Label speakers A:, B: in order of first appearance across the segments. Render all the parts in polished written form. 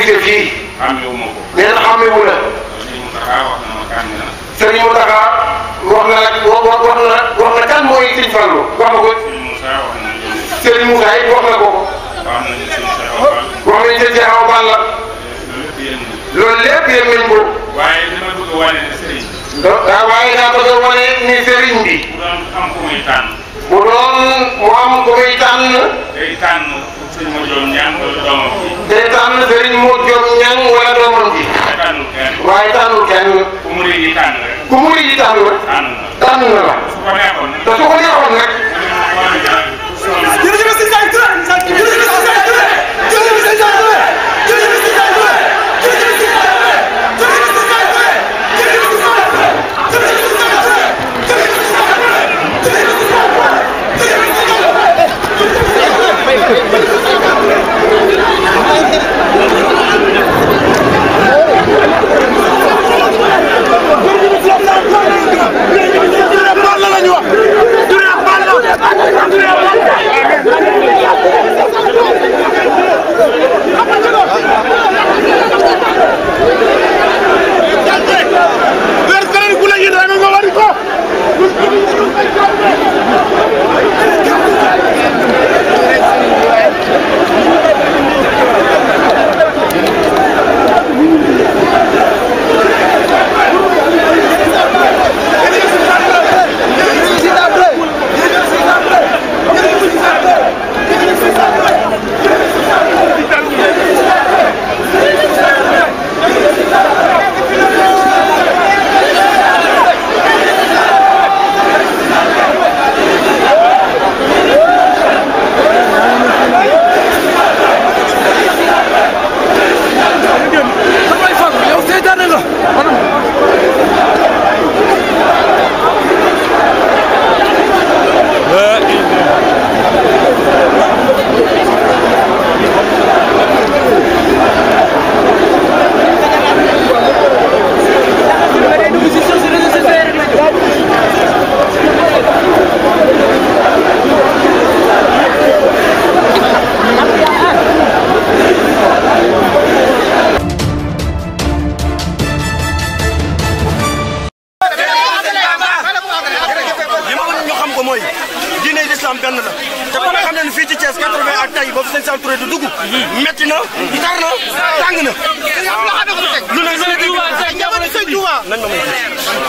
A: gisee fii.
B: xàmmewu ma ko.
A: nee na xàmmewu la. Serigne Mountakha wax na nag wax na kan mooy Serigne Fallou wax na ko. Serigne Moussa it wax na ko. wax nañu seen Cheikh Awa Balla. loolu lépp yéen nañ ko.
B: waaye dama bëgg a wane ne Serigne.
A: waaye daa bëgg a wane ni Serigne bi.
B: bu doon am ku muy tànn.
A: bu doon mu am ku muy tànn.
B: day tànn sëñ Modou Diom Niang wala doomam ji.
A: day tànn Serigne Modou Diom Niang wala doomam ji. waaye tànnul kenn.
B: ku mu di tànn rek.
A: ku mu di tànn rek. tànn na la.
B: su ko neexoon nag.
A: te su ko neexoon nag.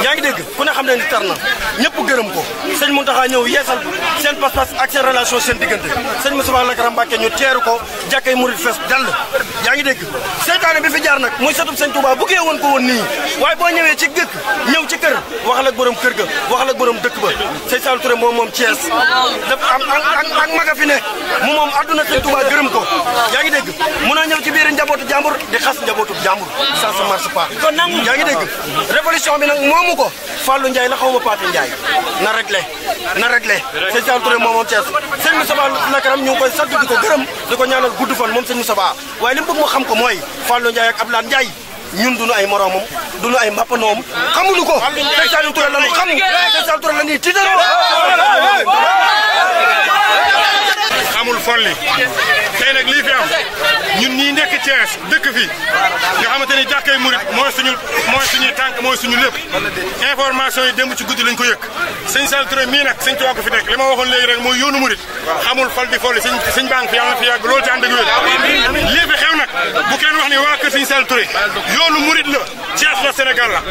C: yaa ngi dégg ku ne xam ne ni tar na ñëpp gërëm ko sëñ Mountakha ñëw yeesal seen pas-pas ak seen relation seen diggante sëñ Moustapha Lakram Mbacké ñu teeru ko jàkkay murid fees dall yaa ngi dégg seytaane bi fi jaar nag muy satub sëñ Touba buggee woon ko woon nii waaye boo ñëwee ci dëkk ñëw ci kër waxal ak borom kër ga waxal ak borom dëkk ba sëñ Saliou Touré moom Thiès daf ak maga fi ne mu moom adduna sëñ Touba gërëm ko yaa ngi dégg mun a ñëw ci biir njabootu jàmbur di xas njabootu jàmbur ça se marche pas yaa ngi dégg révolution bi nag moomu ko Fallou Ndiaye la xaw ma Pathé Ndiaye na réglé sëñ Saliou Touré moom Thiès sëñ Moustapha Lakram ñu ngi koy sant di ko gërëm di ko ñaanal gudd fan moom sëñ Moustapha waaye li mu bëgg mu xam ko mooy Fallou Ndiaye ak Abdoulaye Ndiaye ñun duñu ay moromam duñu ay mbappanoom xamuñu ko sëñ Saliou Touré la ñu xam sëñ Saliou Touré la ñuy tiitaroo
D: amul folli tey nag lii fi am ñun ñii nekk Thiès dëkk fi nga xamante ni jàkkay murit mooy suñuy tànk mooy suñu lépp information yi démb ci guddi lañ ko yëg sëñ Saliou Touré mii nag sëñ Tuubaa ko fi nekk li ma waxoon léegi rek mooy yoonu murit xamul fol di folli sëñ baa ngi fi yàlla na fi yàgg loolu ci ànd ak wér lii fi xew nag bu kenn wax ni waa kër sëñ Saliou Touré yoonu murit la Thiès la Sénégal la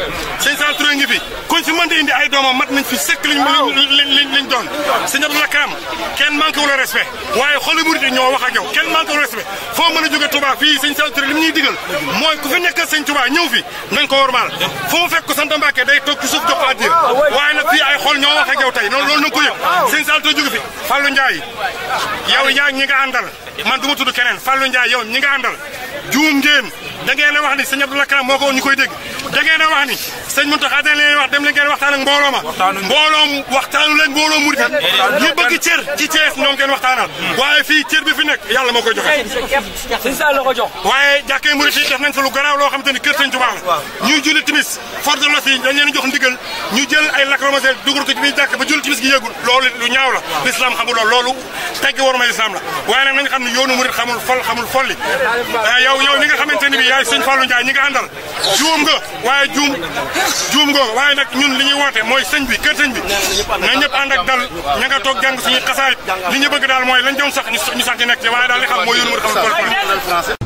D: sëñ Saliou Touré ngi fi kuñ fi mën di indi ay doomam mat nañ fi sëkk liñ doon sëñ Abdou Lakram kenn manqué wul respect waaye xolu murit yi ñoo wax ak yow kenn manqué wul respect foo mën a jóge Touba fii sëñ Saliou Touré li mu ñuy digal mooy ku fi nekkal sëñ Touba ñëw fi nañ ko wormaal foo mu fekk ko sant Mbàkke day toog ci suuf jox ko addiya waaye nag fii ay xol ñoo wax ak yow tey loolu na nga ko yëg sëñ Saliou Touré jóge fi Fallou Ndiaye yow yaa ñi nga àndal man du ma tudd keneen Fallou Ndiaye yow ñi nga àndal juum ngeen da ngeen a wax ni sëñ Abdou Lakram moo ko woon ñu koy dégg da ngeen a wax ni sëñ Mountakha dañ leen wax dem leen ngeen waxtaan ak mbooloo ma waxtaanu leen mbooloo murid ñu bëgg cër ci Thiès ñoom ngeen waxtaanal waaye fii cër bi fi nekk yàlla moo koy joxe
C: sëñ Sall la ko jox
D: waaye jàkkee murid yi def nañ fa lu garaaw loo xamante ni kër sëñ Tuubaa la ñuy julli timis force de l'ordre yi dañ leen jox ndigal ñu jël ay lacrymogène dugal ko ci biir jàkk ba julli timis gi yëgul loolu lu ñaaw la l'islam xamul loolu teggi war may l'islam la waaye nag nañ xam ne yoonu murid xamul folli yow ñi nga xamante ni bi yaay sëñ Fallou Ndiaye ñi nga àndal juum nga waaye juum nga waaye nag ñun li ñuy woote mooy sëñ bi kër sëñ bi na ñëpp ànd ak dal ña nga toog jàng suñuy xasaayit li ñu bëgg daal mooy lañ doon sax ñu sax ci nekk ci waaye daal li xam mooy yoonu murid xamul folli